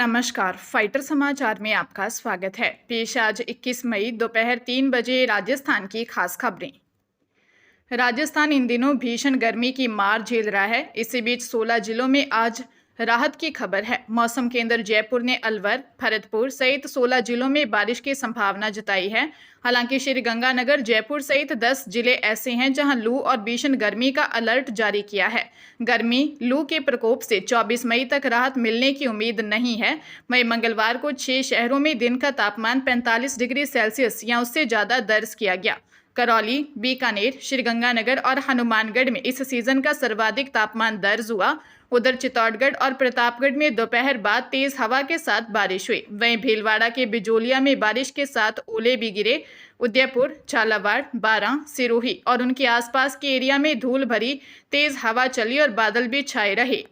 नमस्कार, फाइटर समाचार में आपका स्वागत है। पेश आज 21 मई दोपहर 3 बजे राजस्थान की खास खबरें। राजस्थान इन दिनों भीषण गर्मी की मार झेल रहा है। इसी बीच 16 जिलों में आज राहत की खबर है। मौसम केंद्र जयपुर ने अलवर, भरतपुर सहित 16 जिलों में बारिश की संभावना जताई है। हालांकि श्रीगंगानगर, जयपुर सहित 10 जिले ऐसे हैं जहां लू और भीषण गर्मी का अलर्ट जारी किया है। गर्मी लू के प्रकोप से 24 मई तक राहत मिलने की उम्मीद नहीं है। वहीं मंगलवार को 6 शहरों में दिन का तापमान 45 डिग्री सेल्सियस या उससे ज्यादा दर्ज किया गया। करौली, बीकानेर, श्रीगंगानगर और हनुमानगढ़ में इस सीजन का सर्वाधिक तापमान दर्ज हुआ। उधर चित्तौड़गढ़ और प्रतापगढ़ में दोपहर बाद तेज हवा के साथ बारिश हुई। वहीं भीलवाड़ा के बिजोलिया में बारिश के साथ ओले भी गिरे। उदयपुर, झालावाड़, बारां, सिरोही और उनके आसपास के एरिया में धूल भरी तेज हवा चली और बादल भी छाए रहे।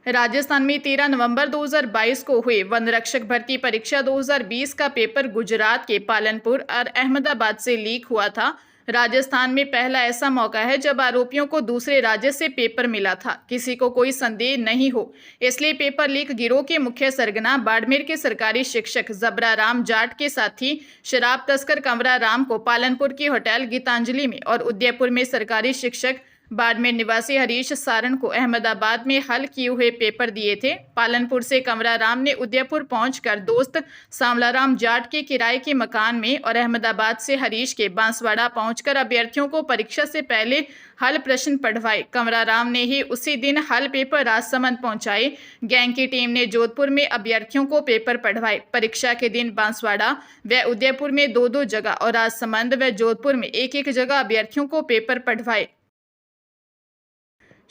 राजस्थान में 13 नवंबर 2022 को हुए वन रक्षक भर्ती परीक्षा 2020 का पेपर गुजरात के पालनपुर और अहमदाबाद से लीक हुआ था। राजस्थान में पहला ऐसा मौका है जब आरोपियों को दूसरे राज्य से पेपर मिला था। किसी को कोई संदेह नहीं हो, इसलिए पेपर लीक गिरोह के मुख्य सरगना बाड़मेर के सरकारी शिक्षक जबरा राम जाट के साथी शराब तस्कर कंवरा राम को पालनपुर के होटल गीतांजलि में और उदयपुर में सरकारी शिक्षक बाड़मेर निवासी हरीश सारण को अहमदाबाद में हल किए हुए पेपर दिए थे। पालनपुर से कंवरा राम ने उदयपुर पहुंचकर दोस्त सांवलाराम जाट के किराए के मकान में और अहमदाबाद से हरीश के बांसवाड़ा पहुंचकर अभ्यर्थियों को परीक्षा से पहले हल प्रश्न पढ़वाए। कंवरा राम ने ही उसी दिन हल पेपर राजसमंद पहुंचाए। गैंग की टीम ने जोधपुर में अभ्यर्थियों को पेपर पढ़वाए। परीक्षा के दिन बांसवाड़ा व उदयपुर में 2-2 जगह और राजसमंद व जोधपुर में 1-1 जगह अभ्यर्थियों को पेपर पढ़वाए।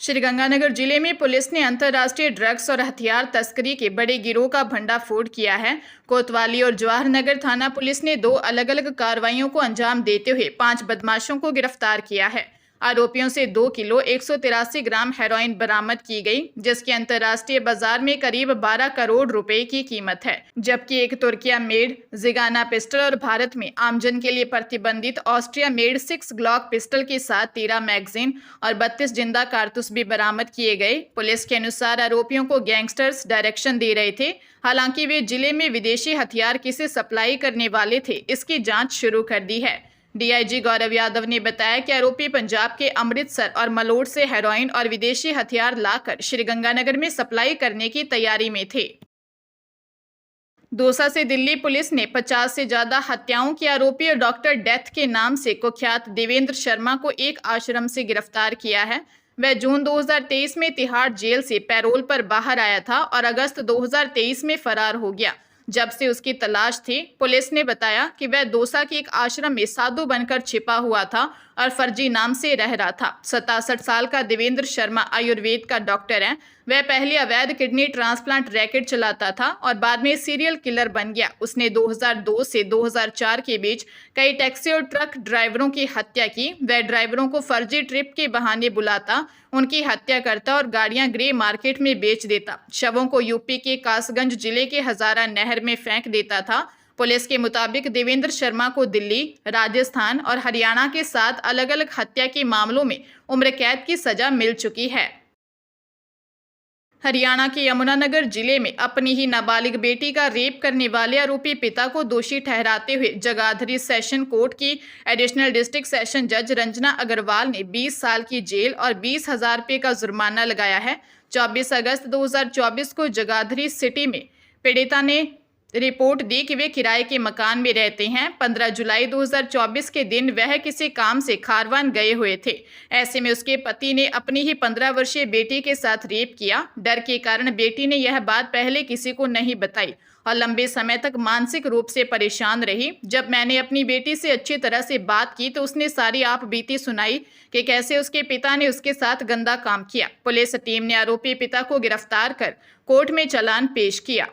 श्रीगंगानगर जिले में पुलिस ने अंतर्राष्ट्रीय ड्रग्स और हथियार तस्करी के बड़े गिरोह का भंडाफोड़ किया है। कोतवाली और जवाहर नगर थाना पुलिस ने 2 अलग-अलग कार्रवाइयों को अंजाम देते हुए 5 बदमाशों को गिरफ्तार किया है। आरोपियों से 2 किलो 183 ग्राम हेरोइन बरामद की गई, जिसकी अंतर्राष्ट्रीय बाजार में करीब 12 करोड़ रुपए की कीमत है। जबकि एक तुर्किया मेड जिगाना पिस्टल और भारत में आमजन के लिए प्रतिबंधित ऑस्ट्रिया मेड 6 ग्लॉक पिस्टल के साथ 13 मैगजीन और 32 जिंदा कारतूस भी बरामद किए गए। पुलिस के अनुसार आरोपियों को गैंगस्टर्स डायरेक्शन दे रहे थे। हालांकि वे जिले में विदेशी हथियार किसे सप्लाई करने वाले थे, इसकी जांच शुरू कर दी है। डीआईजी गौरव यादव ने बताया कि आरोपी पंजाब के अमृतसर और मलोट से हेरोइन और विदेशी हथियार लाकर श्रीगंगानगर में सप्लाई करने की तैयारी में थे। दौसा से दिल्ली पुलिस ने 50 से ज्यादा हत्याओं के आरोपी और डॉक्टर डेथ के नाम से कुख्यात देवेंद्र शर्मा को एक आश्रम से गिरफ्तार किया है। वह जून 2023 में तिहाड़ जेल से पैरोल पर बाहर आया था और अगस्त 2023 में फरार हो गया। जब से उसकी तलाश थी। पुलिस ने बताया कि वह दौसा के एक आश्रम में साधु बनकर छिपा हुआ था और फर्जी नाम से रह रहा था। 67 साल का देवेंद्र शर्मा आयुर्वेद का डॉक्टर है। वह पहले अवैध किडनी ट्रांसप्लांट रैकेट चलाता था और बाद में सीरियल किलर बन गया। उसने 2002 से 2004 के बीच कई टैक्सी और ट्रक ड्राइवरों की हत्या की। वह ड्राइवरों को फर्जी ट्रिप के बहाने बुलाता, उनकी हत्या करता और गाड़ियां ग्रे मार्केट में बेच देता। शवों को यूपी के कासगंज जिले के हजारा नहर में फेंक देता था। पुलिस के मुताबिक देवेंद्र शर्मा को दिल्ली, राजस्थान और हरियाणा के 7 अलग-अलग हत्या के मामलों में उम्र कैद की सजा मिल चुकी है। हरियाणा के यमुनानगर जिले में अपनी ही नाबालिग बेटी का रेप करने वाले आरोपी पिता को दोषी ठहराते हुए जगाधरी सेशन कोर्ट की एडिशनल डिस्ट्रिक्ट सेशन जज रंजना अग्रवाल ने 20 साल की जेल और 20,000 रुपये का जुर्माना लगाया है। 24 अगस्त 2024 को जगाधरी सिटी में पीड़िता ने रिपोर्ट दी कि वे किराए के मकान में रहते हैं। 15 जुलाई 2024 के दिन वह किसी काम से खारवान गए हुए थे। ऐसे में उसके पति ने अपनी ही 15 वर्षीय बेटी के साथ रेप किया। डर के कारण बेटी ने यह बात पहले किसी को नहीं बताई और लंबे समय तक मानसिक रूप से परेशान रही। जब मैंने अपनी बेटी से अच्छी तरह से बात की तो उसने सारी आप बीती सुनाई कि कैसे उसके पिता ने उसके साथ गंदा काम किया। पुलिस टीम ने आरोपी पिता को गिरफ्तार कर कोर्ट में चालान पेश किया।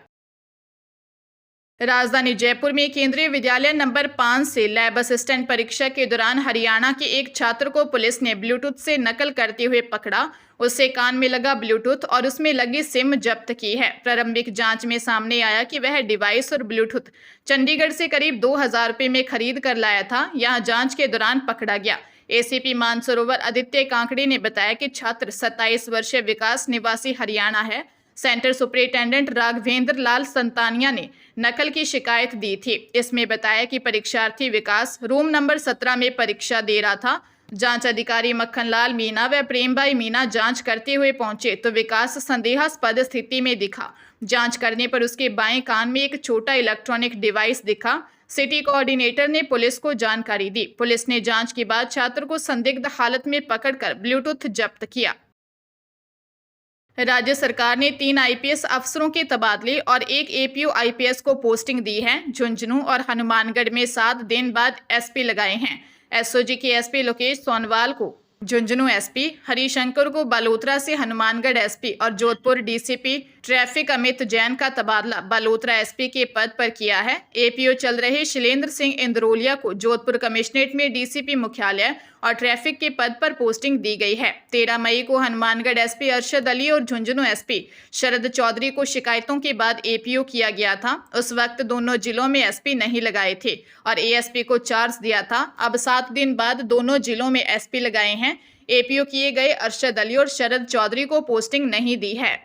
राजधानी जयपुर में केंद्रीय विद्यालय नंबर 5 से लैब असिस्टेंट परीक्षा के दौरान हरियाणा के एक छात्र को पुलिस ने ब्लूटूथ से नकल करते हुए पकड़ा। उससे कान में लगा ब्लूटूथ और उसमें लगी सिम जब्त की है। प्रारंभिक जांच में सामने आया कि वह डिवाइस और ब्लूटूथ चंडीगढ़ से करीब 2,000 रुपये में खरीद कर लाया था। यहां जांच के दौरान पकड़ा गया। एसीपी मानसरोवर आदित्य कांकड़े ने बताया कि छात्र 27 वर्षीय विकास निवासी हरियाणा है। सेंटर सुपरिटेंडेंट राघवेंद्र लाल संतानिया ने नकल की शिकायत दी थी। इसमें बताया कि परीक्षार्थी विकास रूम नंबर 17 में परीक्षा दे रहा था। जांच अधिकारी मक्खनलाल मीना व प्रेमबाई मीना जांच करते हुए पहुंचे तो विकास संदेहास्पद स्थिति में दिखा। जांच करने पर उसके बाएं कान में एक छोटा इलेक्ट्रॉनिक डिवाइस दिखा। सिटी कोऑर्डिनेटर ने पुलिस को जानकारी दी। पुलिस ने जांच के बाद छात्र को संदिग्ध हालत में पकड़कर ब्लूटूथ जब्त किया। राज्य सरकार ने 3 आईपीएस अफसरों के तबादले और 1 एपीओ आईपीएस को पोस्टिंग दी है। झुंझुनू और हनुमानगढ़ में 7 दिन बाद एसपी लगाए हैं। एसओजी के एसपी लोकेश सोनवाल को झुंझुनू एसपी, हरिशंकर को बालोतरा से हनुमानगढ़ एसपी और जोधपुर डीसीपी ट्रैफिक अमित जैन का तबादला बालोतरा एसपी के पद पर किया है। एपीओ चल रहे शैलेंद्र सिंह इंद्रोलिया को जोधपुर कमिश्नरेट में डीसीपी मुख्यालय और ट्रैफिक के पद पर पोस्टिंग दी गई है। 13 मई को हनुमानगढ़ एसपी अरशद अली और झुंझुनू एसपी शरद चौधरी को शिकायतों के बाद एपीओ किया गया था। उस वक्त दोनों जिलों में एसपी नहीं लगाए थे और एएसपी को चार्ज दिया था। अब 7 दिन बाद दोनों जिलों में एसपी लगाए हैं। एपीओ किए गए अरशद अली और शरद चौधरी को पोस्टिंग नहीं दी है।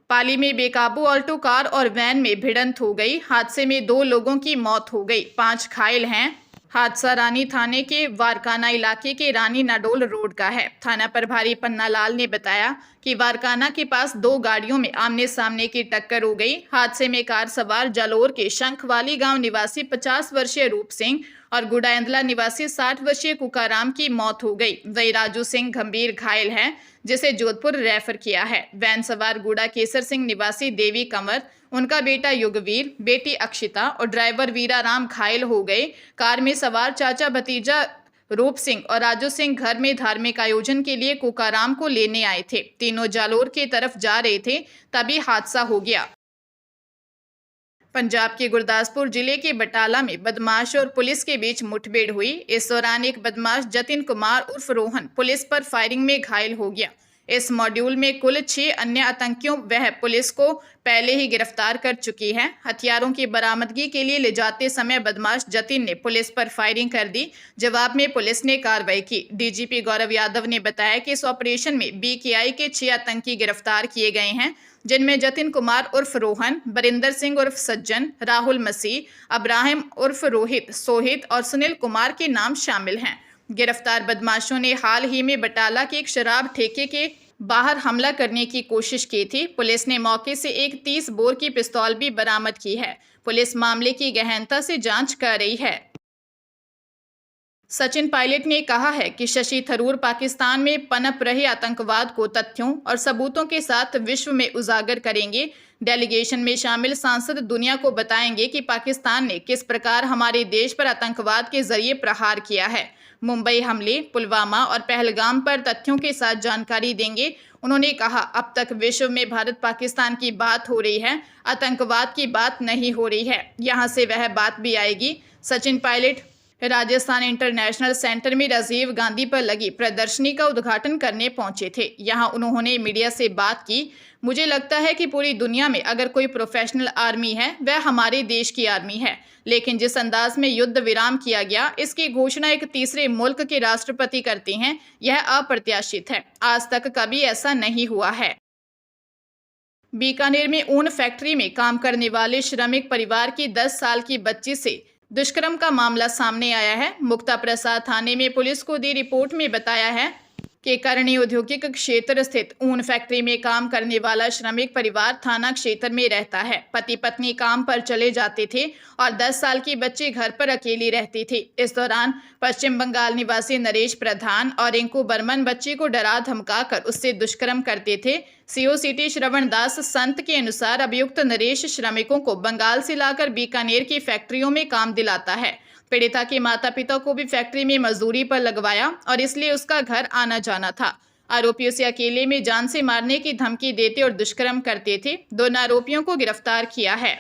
पाली में बेकाबू ऑल्टो कार और वैन में भिड़ंत हो गई। हादसे में 2 लोगों की मौत हो गई, 5 घायल हैं। हादसा रानी थाने के वारकाना इलाके के रानी नाडोल रोड का है। थाना प्रभारी पन्नालाल ने बताया कि वारकाना के पास 2 गाड़ियों में आमने सामने की टक्कर हो गई। हादसे में कार सवार जालोर के शंखवाली गांव निवासी 50 वर्षीय रूप सिंह और गुडायंदला निवासी 60 वर्षीय कुकाराम की मौत हो गई। वही राजू सिंह गंभीर घायल है, जिसे जोधपुर रेफर किया है। वैन सवार गुड़ा केसर सिंह निवासी देवी कंवर, उनका बेटा युगवीर, बेटी अक्षिता और ड्राइवर वीराराम घायल हो गए। कार में सवार चाचा भतीजा रूप सिंह और राजू सिंह घर में धार्मिक आयोजन के लिए कुकाराम को लेने आए थे। तीनों जालोर की तरफ जा रहे थे, तभी हादसा हो गया। पंजाब के गुरदासपुर जिले के बटाला में बदमाश और पुलिस के बीच मुठभेड़ हुई। इस दौरान एक बदमाश जतिन कुमार उर्फ रोहन पुलिस पर फायरिंग में घायल हो गया। इस मॉड्यूल में कुल 6 अन्य आतंकियों वह पुलिस को पहले ही गिरफ्तार कर चुकी है। हथियारों की बरामदगी के लिए ले जाते समय बदमाश जतिन ने पुलिस पर फायरिंग कर दी। जवाब में पुलिस ने कार्रवाई की। डीजीपी गौरव यादव ने बताया कि इस ऑपरेशन में बीकेआई के 6 आतंकी गिरफ्तार किए गए हैं, जिनमें जतिन कुमार उर्फ रोहन, बरिंदर सिंह उर्फ सज्जन, राहुल मसीह, अब्राहिम उर्फ रोहित, सोहित और सुनील कुमार के नाम शामिल हैं। गिरफ्तार बदमाशों ने हाल ही में बटाला के एक शराब ठेके के बाहर हमला करने की कोशिश की थी। पुलिस ने मौके से एक 30 बोर की पिस्तौल भी बरामद की है। पुलिस मामले की गहनता से जांच कर रही है। सचिन पायलट ने कहा है कि शशि थरूर पाकिस्तान में पनप रहे आतंकवाद को तथ्यों और सबूतों के साथ विश्व में उजागर करेंगे। डेलीगेशन में शामिल सांसद दुनिया को बताएंगे कि पाकिस्तान ने किस प्रकार हमारे देश पर आतंकवाद के जरिए प्रहार किया है। मुंबई हमले, पुलवामा और पहलगाम पर तथ्यों के साथ जानकारी देंगे। उन्होंने कहा, अब तक विश्व में भारत पाकिस्तान की बात हो रही है, आतंकवाद की बात नहीं हो रही है। यहाँ से वह बात भी आएगी। सचिन पायलट राजस्थान इंटरनेशनल सेंटर में राजीव गांधी पर लगी प्रदर्शनी का उद्घाटन करने पहुंचे थे। यहां उन्होंने मीडिया से बात की। मुझे लगता है कि पूरी दुनिया में अगर कोई प्रोफेशनल आर्मी है, वह हमारे देश की आर्मी है। लेकिन जिस अंदाज में युद्ध विराम किया गया, इसकी घोषणा एक तीसरे मुल्क के राष्ट्रपति करते हैं, यह अप्रत्याशित है। आज तक कभी ऐसा नहीं हुआ है। बीकानेर में ऊन फैक्ट्री में काम करने वाले श्रमिक परिवार की 10 साल की बच्ची से दुष्कर्म का मामला सामने आया है। मुक्ता प्रसाद थाने में पुलिस को दी रिपोर्ट में बताया है कि करणी औद्योगिक क्षेत्र स्थित ऊन फैक्ट्री में काम करने वाला श्रमिक परिवार थाना क्षेत्र में रहता है। पति पत्नी काम पर चले जाते थे और 10 साल की बच्ची घर पर अकेली रहती थी। इस दौरान पश्चिम बंगाल निवासी नरेश प्रधान और रिंकू बर्मन बच्ची को डरा धमका कर उससे दुष्कर्म करते थे। सीओ सिटी श्रवण दास संत के अनुसार अभियुक्त नरेश श्रमिकों को बंगाल से लाकर बीकानेर की फैक्ट्रियों में काम दिलाता है। पीड़िता के माता पिता को भी फैक्ट्री में मजदूरी पर लगवाया और इसलिए उसका घर आना जाना था। आरोपियों से अकेले में जान से मारने की धमकी देते और दुष्कर्म करते थे। दोनों आरोपियों को गिरफ्तार किया है।